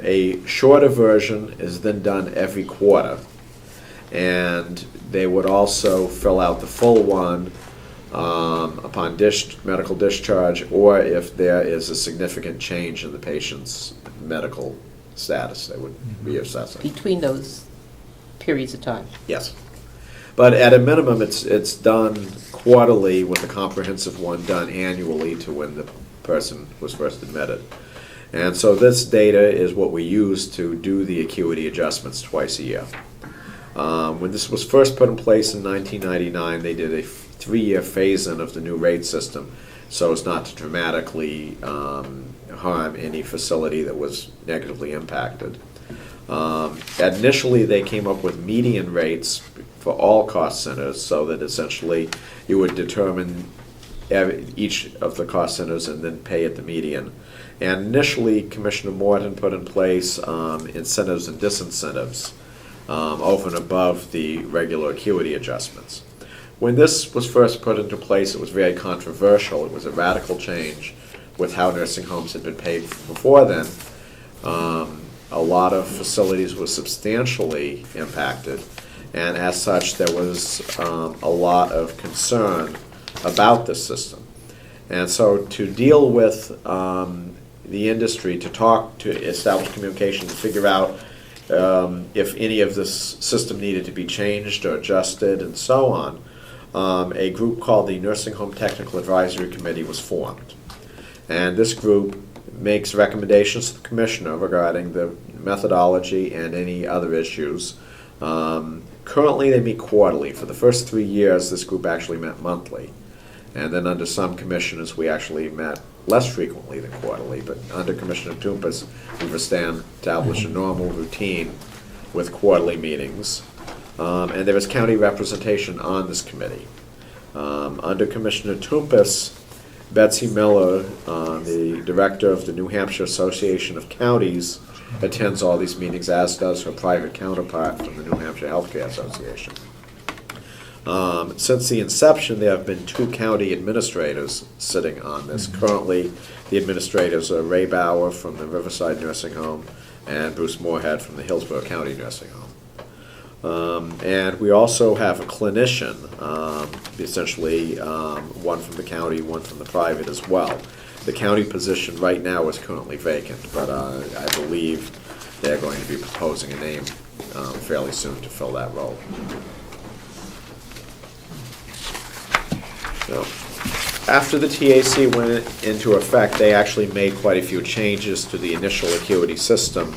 A shorter version is then done every quarter, and they would also fill out the full one upon medical discharge, or if there is a significant change in the patient's medical status, they would reassess it. Between those periods of time? Yes. But at a minimum, it's done quarterly, with a comprehensive one done annually to when the person was first admitted. And so this data is what we use to do the acuity adjustments twice a year. When this was first put in place in 1999, they did a 3-year phase-in of the new rate system, so as not to dramatically harm any facility that was negatively impacted. Initially, they came up with median rates for all cost centers, so that essentially you would determine each of the cost centers and then pay at the median. And initially, Commissioner Morton put in place incentives and disincentives over and above the regular acuity adjustments. When this was first put into place, it was very controversial. It was a radical change with how nursing homes had been paid before then. A lot of facilities were substantially impacted, and as such, there was a lot of concern about this system. And so to deal with the industry, to establish communication, to figure out if any of this system needed to be changed or adjusted and so on, a group called the Nursing Home Technical Advisory Committee was formed. And this group makes recommendations to the Commissioner regarding the methodology and any other issues. Currently, they meet quarterly. For the first 3 years, this group actually met monthly. And then under some commissioners, we actually met less frequently than quarterly. But under Commissioner Toompas, we've established a normal routine with quarterly meetings. And there is county representation on this committee. Under Commissioner Toompas, Betsy Miller, the director of the New Hampshire Association of Counties, attends all these meetings, as does her private counterpart from the New Hampshire Healthcare Association. Since the inception, there have been 2 county administrators sitting on this. Currently, the administrators are Ray Bauer from the Riverside Nursing Home and Bruce Moorhead from the Hillsborough County Nursing Home. And we also have a clinician, essentially one from the county, one from the private as well. The county position right now is currently vacant, but I believe they're going to be proposing a name fairly soon to fill that role. So, after the TAC went into effect, they actually made quite a few changes to the initial acuity system,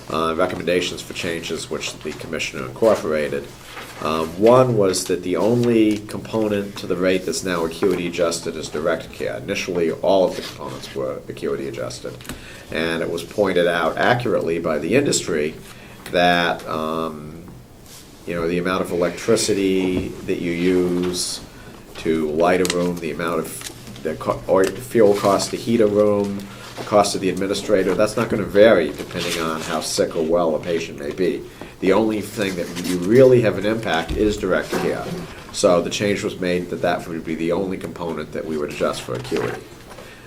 recommendations for changes which the Commissioner incorporated. One was that the only component to the rate that's now acuity adjusted is direct care. Initially, all of the components were acuity adjusted. And it was pointed out accurately by the industry that the amount of electricity that you use to light a room, the amount of or fuel cost to heat a room, the cost of the administrator, that's not going to vary depending on how sick or well a patient may be. The only thing that you really have an impact is direct care. So the change was made that would be the only component that we would adjust for acuity.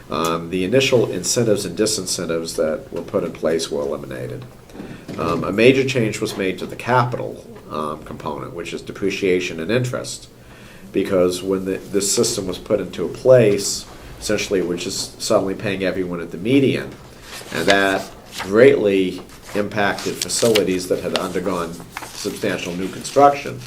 The initial incentives and disincentives that were put in place were eliminated. A major change was made to the capital component, which is depreciation and interest, because when this system was put into place, essentially we're just suddenly paying everyone at the median, and that greatly impacted facilities that had undergone substantial new construction,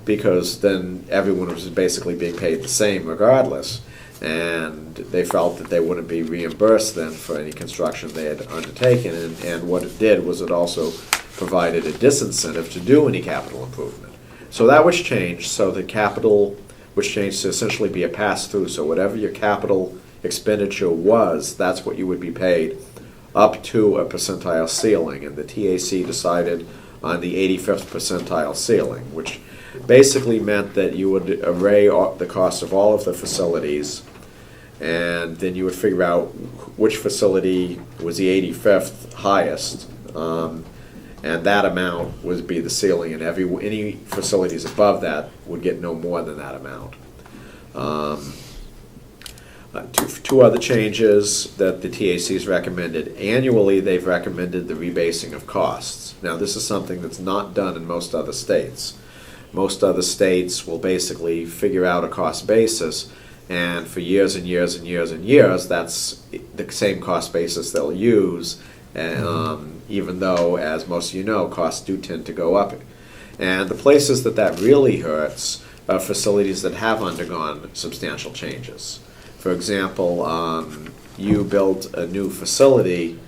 because then everyone was basically being paid the same regardless, and they felt that they wouldn't be reimbursed then for any construction they had undertaken, and what it did was it also provided a disincentive to do any capital improvement. So that was changed, so the capital was changed to essentially be a pass-through, so whatever your capital expenditure was, that's what you would be paid, up to a percentile ceiling, and the TAC decided on the 85th percentile ceiling, which basically meant that you would array the cost of all of the facilities, and then you would figure out which facility was the 85th highest, and that amount would be the ceiling, and any facilities above that would get no more than that amount. Two other changes that the TAC's recommended. Annually, they've recommended the rebasing of costs. Now, this is something that's not done in most other states. Most other states will basically figure out a cost basis, and for years and years and years and years, that's the same cost basis they'll use, even though, as most of you know, costs do tend to go up. And the places that really hurts are facilities that have undergone substantial changes. For example, you built a new facility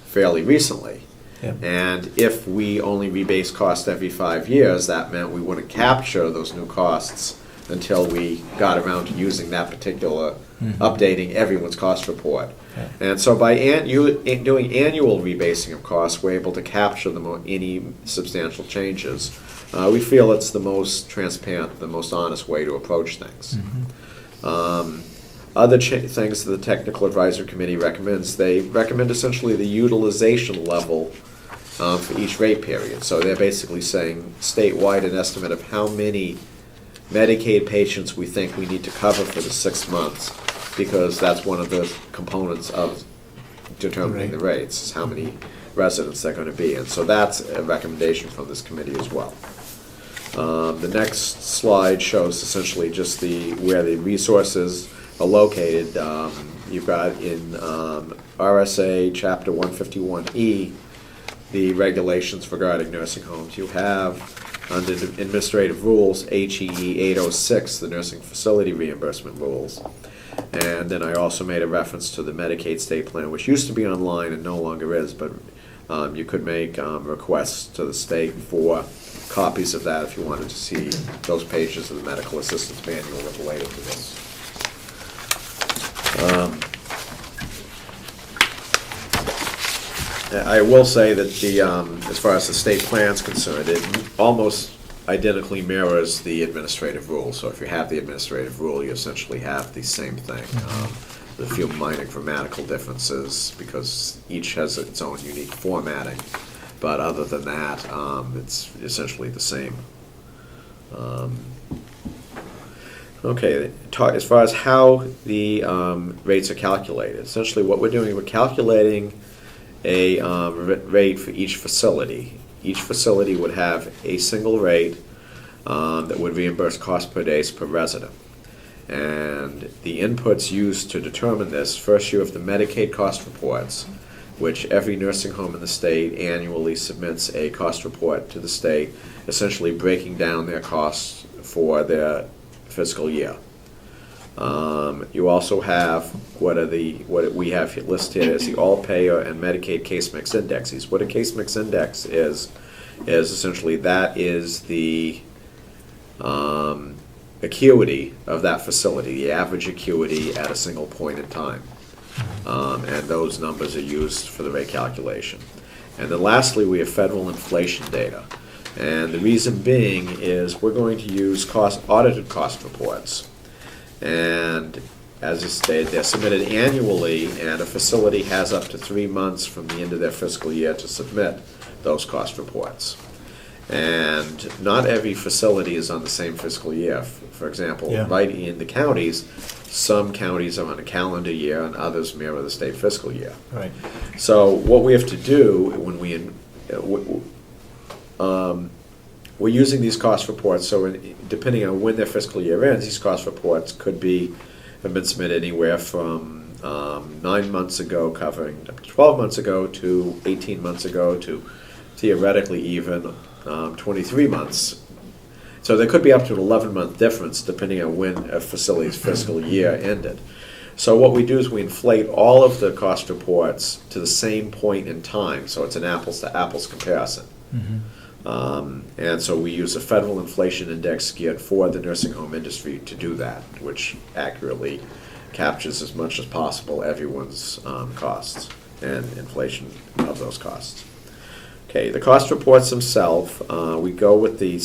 fairly recently. Yep. And if we only rebase cost every 5 years, that meant we wouldn't capture those new costs until we got around to using that particular, updating everyone's cost report. Yeah. And so by doing annual rebasing of costs, we're able to capture any substantial changes. We feel it's the most transparent, the most honest way to approach things. Other things that the Technical Advisory Committee recommends, they recommend essentially the utilization level for each rate period. So they're basically saying statewide an estimate of how many Medicaid patients we think we need to cover for the 6 months, because that's one of the components of determining the rates, is how many residents they're going to be. And so that's a recommendation from this committee as well. The next slide shows essentially just where the resources are located. You've got in RSA Chapter 151E the regulations regarding nursing homes. You have under the Administrative Rules HEE 806 the nursing facility reimbursement rules. And then I also made a reference to the Medicaid state plan, which used to be online and no longer is, but you could make requests to the state for copies of that if you wanted to see those pages of the medical assistance manual that related to this. I will say that as far as the state plan is concerned, it almost identically mirrors the administrative rule. So if you have the administrative rule, you essentially have the same thing. With a few minor grammatical differences because each has its own unique formatting. But other than that, it's essentially the same. Okay, as far as how the rates are calculated, essentially what we're doing, we're calculating a rate for each facility. Each facility would have a single rate that would reimburse cost per days per resident. And the inputs used to determine this, first you have the Medicaid cost reports, which every nursing home in the state annually submits a cost report to the state, essentially breaking down their costs for their fiscal year. You also have what we have listed as the all-payer and Medicaid case mix indexes. What a case mix index is essentially that is the acuity of that facility, the average acuity at a single point in time. And those numbers are used for the rate calculation. And then lastly, we have federal inflation data. And the reason being is we're going to use audited cost reports. And as I stated, they're submitted annually, and a facility has up to 3 months from the end of their fiscal year to submit those cost reports. And not every facility is on the same fiscal year. For example, right in the counties, some counties are on a calendar year and others mirror the state fiscal year. Right. So what we have to do when we're using these cost reports, so depending on when their fiscal year ends, these cost reports have been submitted anywhere from 9 months ago, covering up to 12 months ago, to 18 months ago, to theoretically even 23 months. So there could be up to an 11-month difference depending on when a facility's fiscal year ended. So what we do is we inflate all of the cost reports to the same point in time, so it's an apples-to-apples comparison. And so we use a federal inflation index geared for the nursing home industry to do that, which accurately captures as much as possible everyone's costs and inflation of those costs. Okay, the cost reports themselves, we go with the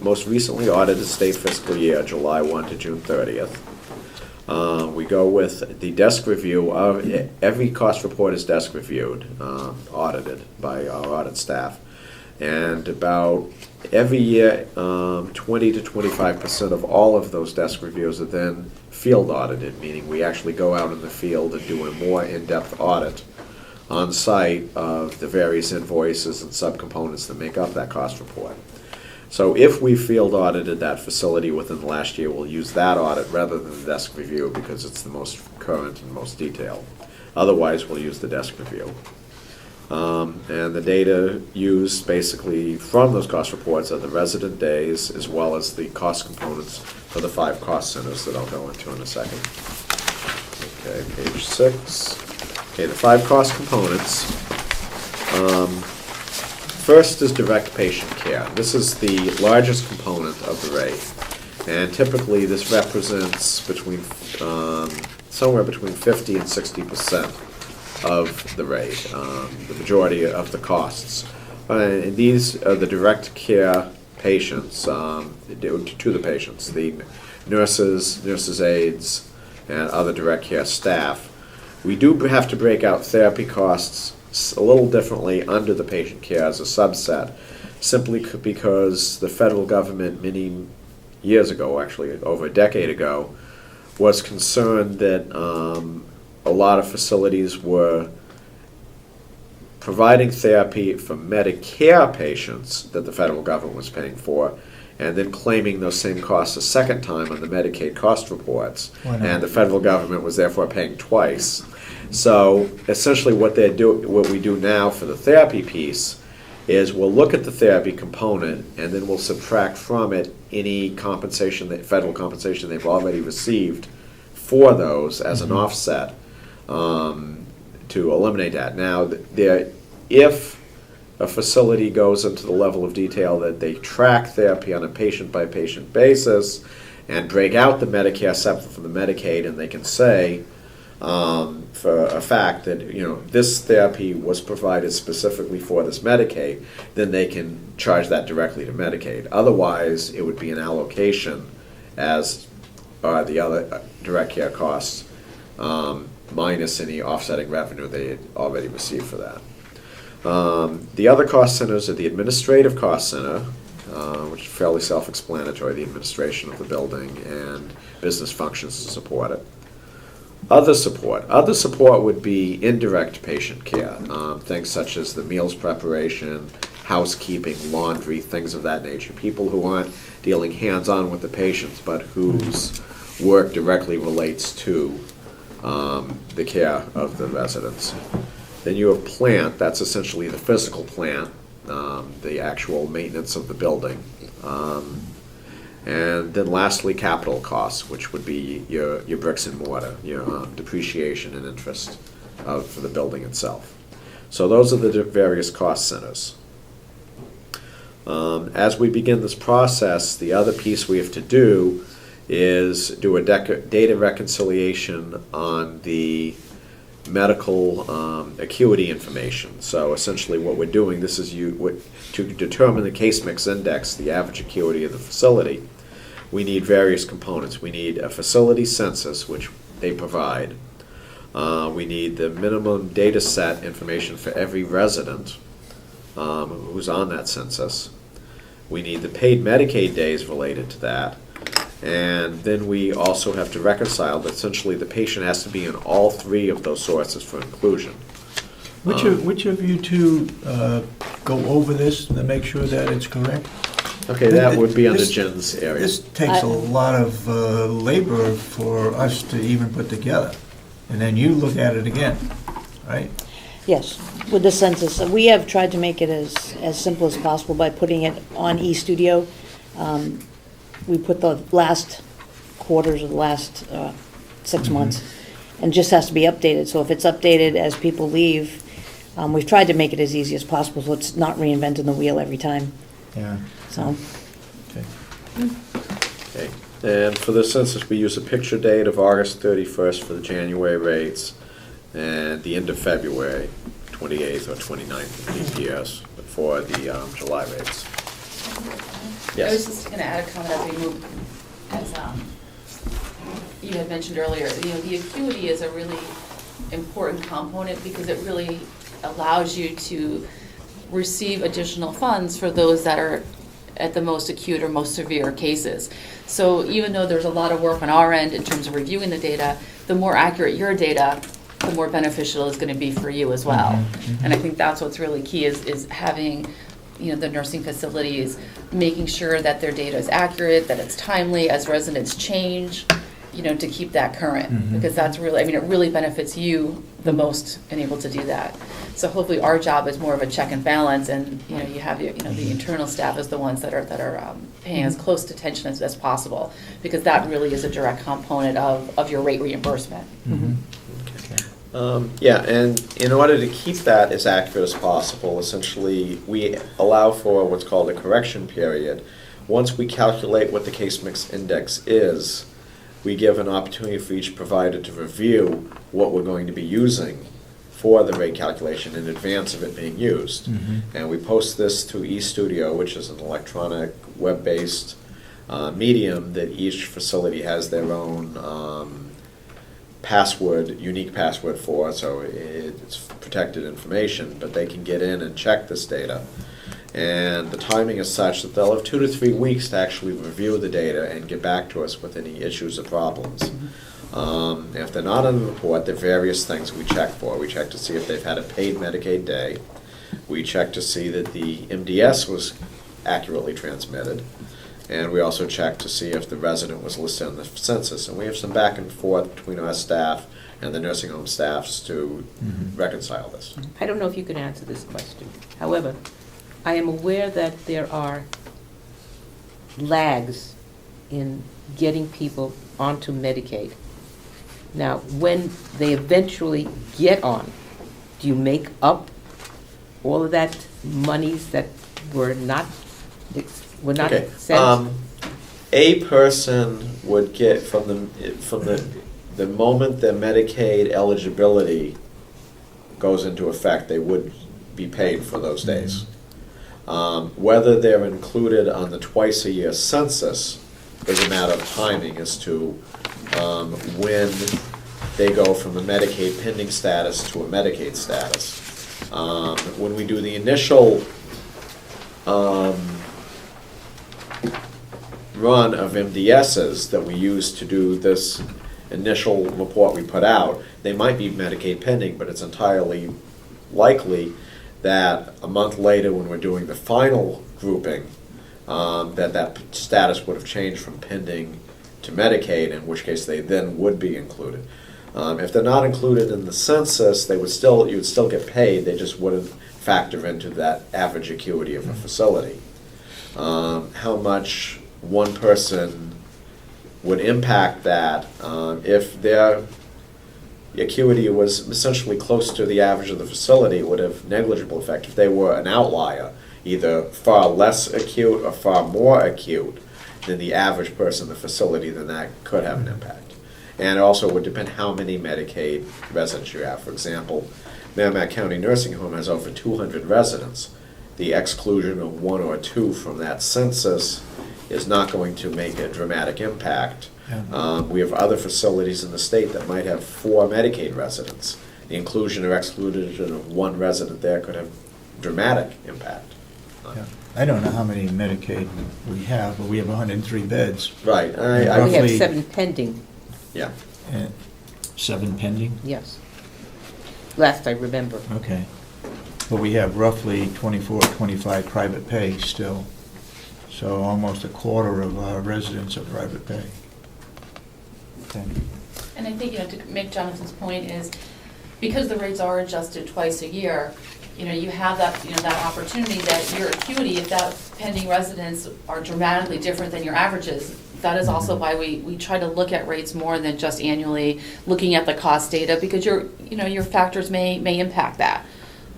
most recently audited state fiscal year, July 1 to June 30th. We go with the desk review of every cost report is desk reviewed, audited by our audit staff. And about every year, 20 to 25% of all of those desk reviews are then field audited, meaning we actually go out in the field and do a more in-depth audit on site of the various invoices and subcomponents that make up that cost report. So if we field audited that facility within the last year, we'll use that audit rather than the desk review because it's the most current and most detailed. Otherwise, we'll use the desk review. And the data used basically from those cost reports are the resident days as well as the cost components for the 5 cost centers that I'll go into in a second. Okay, page 6. Okay, the 5 cost components. First is direct patient care. This is the largest component of the rate. And typically this represents between somewhere between 50 and 60% of the rate, the majority of the costs. And these are the direct care patients, to the patients, the nurses' aides, and other direct care staff. We do have to break out therapy costs a little differently under the patient care as a subset, simply because the federal government many years ago, actually over a decade ago, was concerned that a lot of facilities were providing therapy for Medicare patients that the federal government was paying for, and then claiming those same costs a second time on the Medicaid cost reports. And the federal government was therefore paying twice. So essentially what we do now for the therapy piece is we'll look at the therapy component and then we'll subtract from it any compensation, federal compensation they've already received for those as an offset to eliminate that. Now, if a facility goes into the level of detail that they track therapy on a patient-by-patient basis and break out the Medicare separate from the Medicaid, and they can say for a fact that this therapy was provided specifically for this Medicaid, then they can charge that directly to Medicaid. Otherwise, it would be an allocation as are the other direct care costs minus any offsetting revenue they had already received for that. The other cost centers are the administrative cost center, which is fairly self-explanatory, the administration of the building and business functions to support it. Other support would be indirect patient care, things such as the meals preparation, housekeeping, laundry, things of that nature. People who aren't dealing hands-on with the patients, but whose work directly relates to the care of the residents. Then you have plant, that's essentially the physical plant, the actual maintenance of the building. And then lastly, capital costs, which would be your bricks and mortar, your depreciation and interest for the building itself. So those are the various cost centers. As we begin this process, the other piece we have to do is do a data reconciliation on the medical acuity information. So essentially what we're doing, this is to determine the case mix index, the average acuity of the facility. We need various components. We need a facility census, which they provide. We need the minimum data set information for every resident who's on that census. We need the paid Medicaid days related to that. And then we also have to reconcile that essentially the patient has to be in all 3 of those sources for inclusion. Which of you two go over this to make sure that it's correct? Okay, that would be under Jen's area. This takes a lot of labor for us to even put together. And then you look at it again, right? Yes, with the census. We have tried to make it as simple as possible by putting it on eStudio. We put the last quarters of the last 6 months, and just has to be updated. So if it's updated as people leave, we've tried to make it as easy as possible so it's not reinventing the wheel every time. Yeah. So. Okay. And for the census, we use a picture date of August 31st for the January rates and the end of February, 28th or 29th of these years for the July rates. Yes. I was just going to add a comment as we move, as you had mentioned earlier. The acuity is a really important component because it really allows you to receive additional funds for those that are at the most acute or most severe cases. So even though there's a lot of work on our end in terms of reviewing the data, the more accurate your data, the more beneficial it's going to be for you as well. And I think that's what's really key is having, you know, the nursing facilities making sure that their data is accurate, that it's timely as residents change, you know, to keep that current, because that's really, I mean, it really benefits you the most and able to do that. So hopefully our job is more of a check and balance, and, you know, you have your, you know, the internal staff is the ones that are paying as close attention as possible, because that really is a direct component of your rate reimbursement. Yeah, and in order to keep that as accurate as possible, essentially, we allow for what's called a correction period. Once we calculate what the case mix index is, we give an opportunity for each provider to review what we're going to be using for the rate calculation in advance of it being used. And we post this to eStudio, which is an electronic, web-based medium that each facility has their own password, unique password for, so it's protected information, but they can get in and check this data. And the timing is such that they'll have 2 to 3 weeks to actually review the data and get back to us with any issues or problems. If they're not on the report, there are various things we check for. We check to see if they've had a paid Medicaid day. We check to see that the MDS was accurately transmitted. And we also check to see if the resident was listed on the census. And we have some back and forth between our staff and the nursing home staffs to reconcile this. I don't know if you can answer this question. However, I am aware that there are lags in getting people onto Medicaid. Now, when they eventually get on, do you make up all of that monies that were not Okay. sent? A person would get from the moment their Medicaid eligibility goes into effect, they would be paid for those days. Whether they're included on the twice-a-year census is a matter of timing as to when they go from a Medicaid pending status to a Medicaid status. When we do the initial run of MDSs that we use to do this initial report we put out, they might be Medicaid pending, but it's entirely likely that a month later when we're doing the final grouping, that status would have changed from pending to Medicaid, in which case they then would be included. If they're not included in the census, you would still get paid, they just wouldn't factor into that average acuity of a facility. How much one person would impact that if their acuity was essentially close to the average of the facility, it would have negligible effect. If they were an outlier, either far less acute or far more acute than the average person in the facility, then that could have an impact. And it also would depend how many Medicaid residents you have. For example, Merrimack County Nursing Home has over 200 residents. The exclusion of 1 or 2 from that census is not going to make a dramatic impact. We have other facilities in the state that might have 4 Medicaid residents. The inclusion or exclusion of 1 resident there could have dramatic impact. I don't know how many Medicaid we have, but we have 103 beds. Right. We have roughly- 7 pending, Yeah. And 7 pending? yes. Last I remember. Okay. But we have roughly 24, 25 private pay still. So almost a quarter of our residents are private pay. Okay. And I think, you know, to make Jonathan's point is, because the rates are adjusted twice a year, you know, you have that, you know, that opportunity that your acuity, if that pending residents are dramatically different than your averages, that is also why we try to look at rates more than just annually looking at the cost data, because your factors may impact that,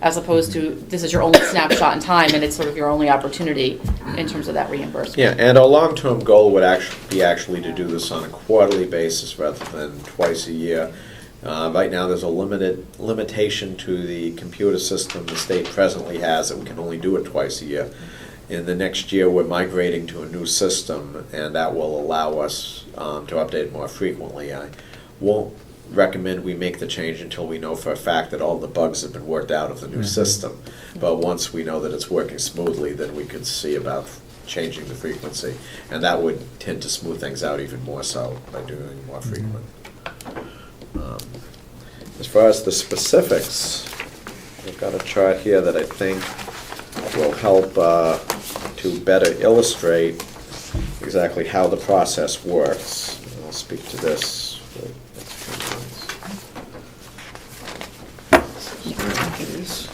as opposed to this is your only snapshot in time and it's sort of your only opportunity in terms of that reimbursement. Yeah, and our long-term goal would actually to do this on a quarterly basis rather than twice a year. Right now, there's a limitation to the computer system the state presently has that we can only do it twice a year. In the next year, we're migrating to a new system, and that will allow us to update more frequently. I won't recommend we make the change until we know for a fact that all the bugs have been worked out of the new system. But once we know that it's working smoothly, then we could see about changing the frequency. And that would tend to smooth things out even more so by doing it more frequent. As far as the specifics, I've got a chart here that I think will help to better illustrate exactly how the process works. I'll speak to this for the next few minutes.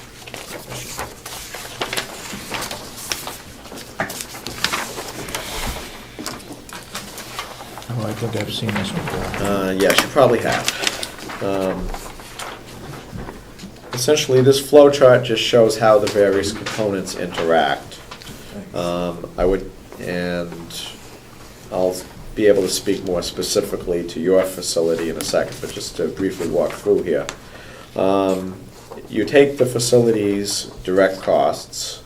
Oh, I think I've seen this before. Yes, you probably have. Essentially, this flow chart just shows how the various components interact. I'll be able to speak more specifically to your facility in a second, but just to briefly walk through here. You take the facility's direct costs,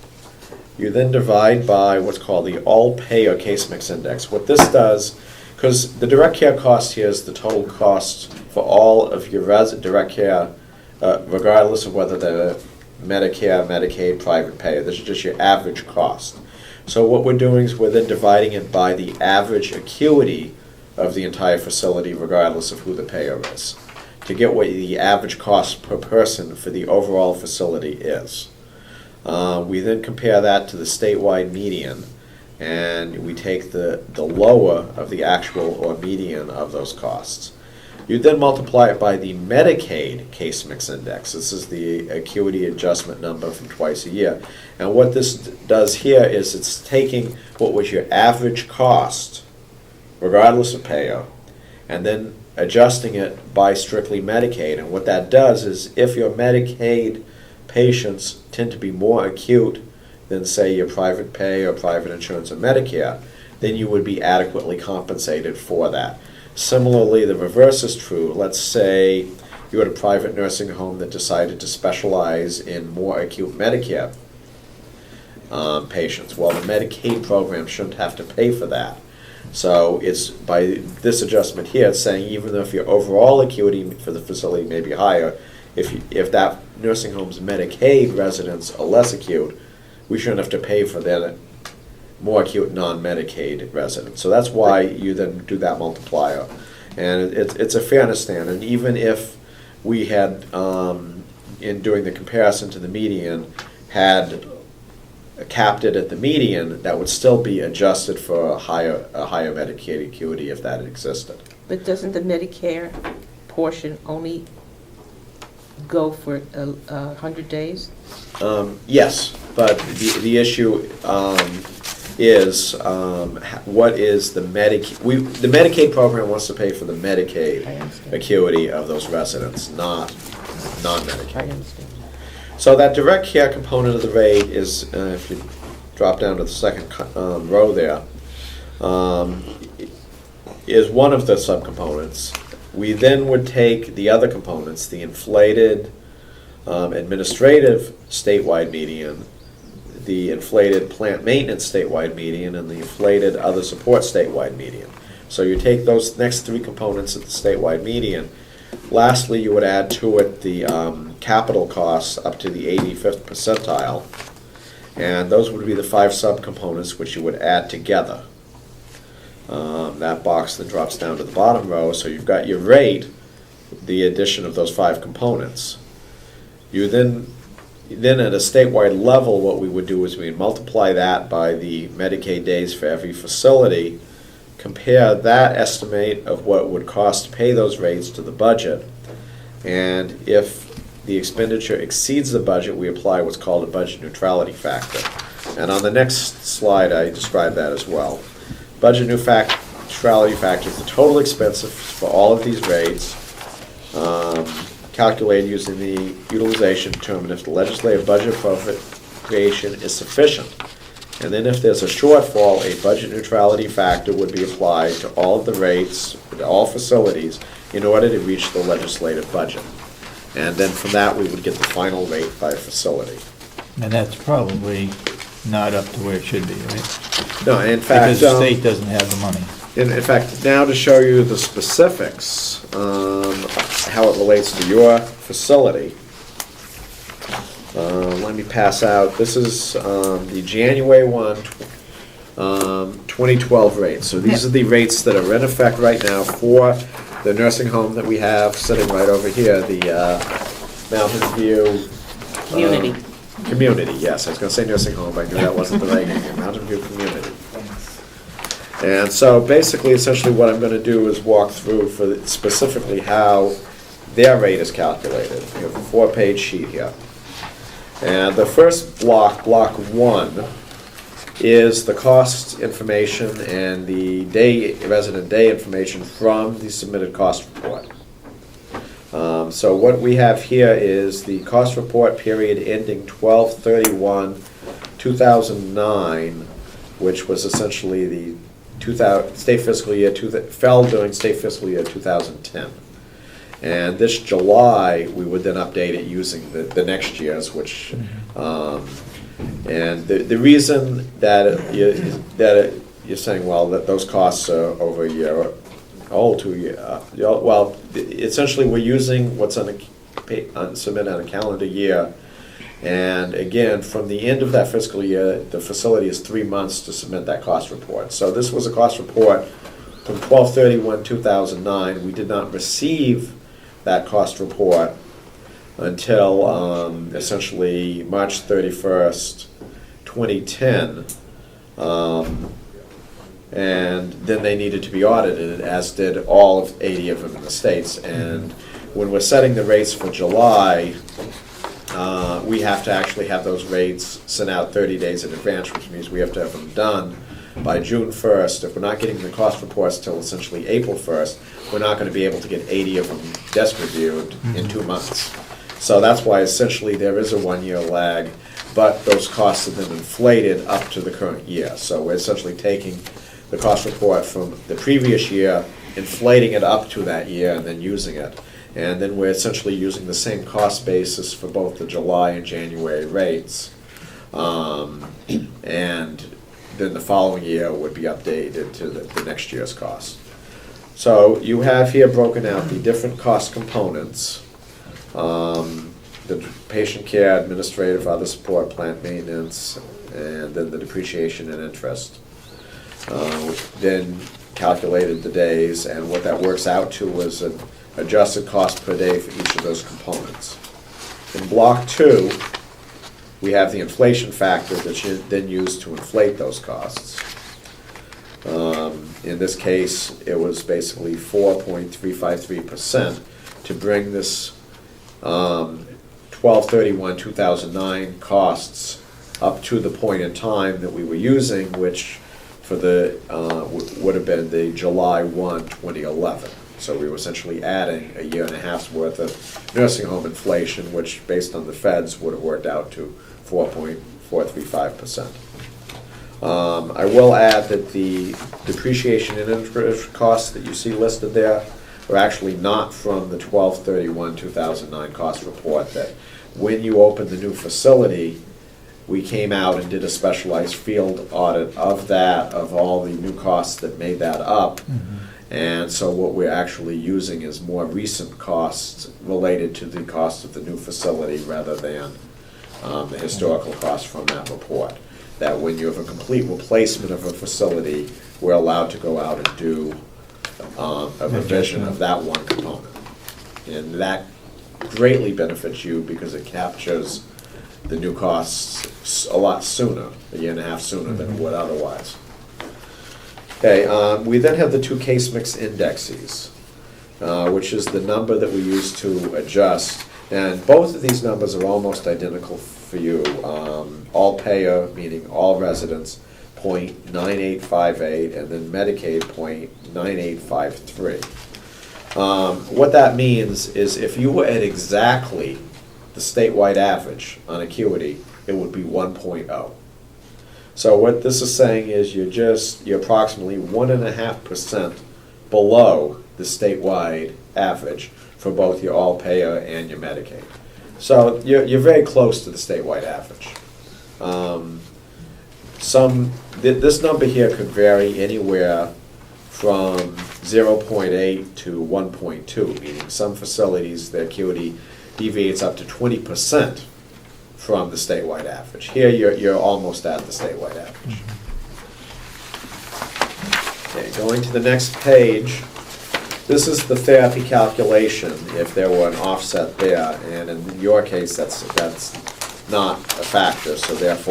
you then divide by what's called the all-pay or case mix index. What this does, because the direct care cost here is the total cost for all of your direct care, regardless of whether they're Medicare, Medicaid, private pay. This is just your average cost. So what we're doing is we're then dividing it by the average acuity of the entire facility, regardless of who the payer is, to get what the average cost per person for the overall facility is. We then compare that to the statewide median, and we take the lower of the actual or median of those costs. You then multiply it by the Medicaid case mix index. This is the acuity adjustment number from twice a year. And what this does here is it's taking what was your average cost, regardless of payer, and then adjusting it by strictly Medicaid. And what that does is if your Medicaid patients tend to be more acute than, say, your private pay or private insurance or Medicare, then you would be adequately compensated for that. Similarly, the reverse is true. Let's say you had a private nursing home that decided to specialize in more acute Medicare patients. Well, the Medicaid program shouldn't have to pay for that. So it's by this adjustment here, it's saying even though if your overall acuity for the facility may be higher, if that nursing home's Medicaid residents are less acute, we shouldn't have to pay for their more acute non-Medicaid residents. So that's why you then do that multiplier. And it's a fairness standard. And even if we had, in doing the comparison to the median, had capped it at the median, that would still be adjusted for a higher Medicaid acuity if that existed. But doesn't the Medicare portion only go for 100 days? Yes, but the issue is what is the Medicaid? The Medicaid program wants to pay for the Medicaid acuity of those residents, not non-Medicaid. I understand. So that direct care component of the rate is, if you drop down to the second row there, is one of the subcomponents. We then would take the other components, the inflated administrative statewide median, the inflated plant maintenance statewide median, and the inflated other support statewide median. So you take those next three components of the statewide median. Lastly, you would add to it the capital costs up to the 85th percentile, and those would be the five subcomponents which you would add together. That box then drops down to the bottom row, so you've got your rate, the addition of those five components. You then at a statewide level, what we would do is we'd multiply that by the Medicaid days for every facility, compare that estimate of what it would cost to pay those rates to the budget, and if the expenditure exceeds the budget, we apply what's called a budget neutrality factor. And on the next slide, I describe that as well. Budget neutrality factor is the total expenses for all of these rates, calculated using the utilization to determine if the legislative budget appropriation is sufficient. And then if there's a shortfall, a budget neutrality factor would be applied to all of the rates, to all facilities, in order to reach the legislative budget. And then from that, we would get the final rate by facility. And that's probably not up to where it should be, right? No, in fact... Because the state doesn't have the money. In fact, now to show you the specifics, how it relates to your facility, let me pass out, this is the January 1, 2012 rates. So these are the rates that are in effect right now for the nursing home that we have sitting right over here, the Mountain View. Community, yes, I was gonna say nursing home, but I knew that wasn't the right name, Mountain View Community. And so basically, essentially what I'm gonna do is walk through for specifically how their rate is calculated. We have a 4-page sheet here. And the first block, block 1, is the cost information and the resident day information from the submitted cost report. So what we have here is the cost report period ending 12/31/2009, which was essentially the state fiscal year, fell during state fiscal year 2010. And this July, we would then update it using the next year's, which, and the reason that you're saying, well, that those costs are over a year old, 2 years, well, essentially, we're using what's submitted on a calendar year. And again, from the end of that fiscal year, the facility has 3 months to submit that cost report. So this was a cost report from 12/31/2009. We did not receive that cost report until essentially March 31st, 2010. And then they needed to be audited, as did all of 80 of them in the states. And when we're setting the rates for July, we have to actually have those rates sent out 30 days in advance, which means we have to have them done by June 1st. If we're not getting the cost reports till essentially April 1st, we're not going to be able to get 80 of them desk reviewed in 2 months. So that's why essentially there is a 1-year lag, but those costs have been inflated up to the current year. So we're essentially taking the cost report from the previous year, inflating it up to that year, and then using it. And then we're essentially using the same cost basis for both the July and January rates. And then the following year would be updated to the next year's cost. So you have here broken out the different cost components. The patient care, administrative, other support, plant maintenance, and then the depreciation and interest. Then calculated the days, and what that works out to was an adjusted cost per day for each of those components. In block 2, we have the inflation factor that's then used to inflate those costs. In this case, it was basically 4.353% to bring this 12/31/2009 costs up to the point in time that we were using, which for the would have been the July 1, 2011. So we were essentially adding a year and a half's worth of nursing home inflation, which based on the feds would have worked out to 4.435%. I will add that the depreciation and interest costs that you see listed there are actually not from the 12/31/2009 cost report. That when you open the new facility, we came out and did a specialized field audit of that, of all the new costs that made that up. And so what we're actually using is more recent costs related to the cost of the new facility rather than the historical costs from that report. That when you have a complete replacement of a facility, we're allowed to go out and do a revision of that one component. And that greatly benefits you because it captures the new costs a lot sooner, a year and a half sooner than it would otherwise. Okay, we then have the 2 case mix indexes, which is the number that we use to adjust. And both of these numbers are almost identical for you. All payer, meaning all residents, 0.9858, and then Medicaid, 0.9853. What that means is if you were at exactly the statewide average on acuity, it would be 1.0. So what this is saying is you're approximately 1.5% below the statewide average for both your all-payer and your Medicaid. So you're very close to the statewide average. This number here could vary anywhere from 0.8 to 1.2, meaning some facilities, the acuity deviates up to 20% from the statewide average. Here, you're almost at the statewide average. Okay, going to the next page, this is the therapy calculation, if there were an offset there, and in your case, that's not a factor, so therefore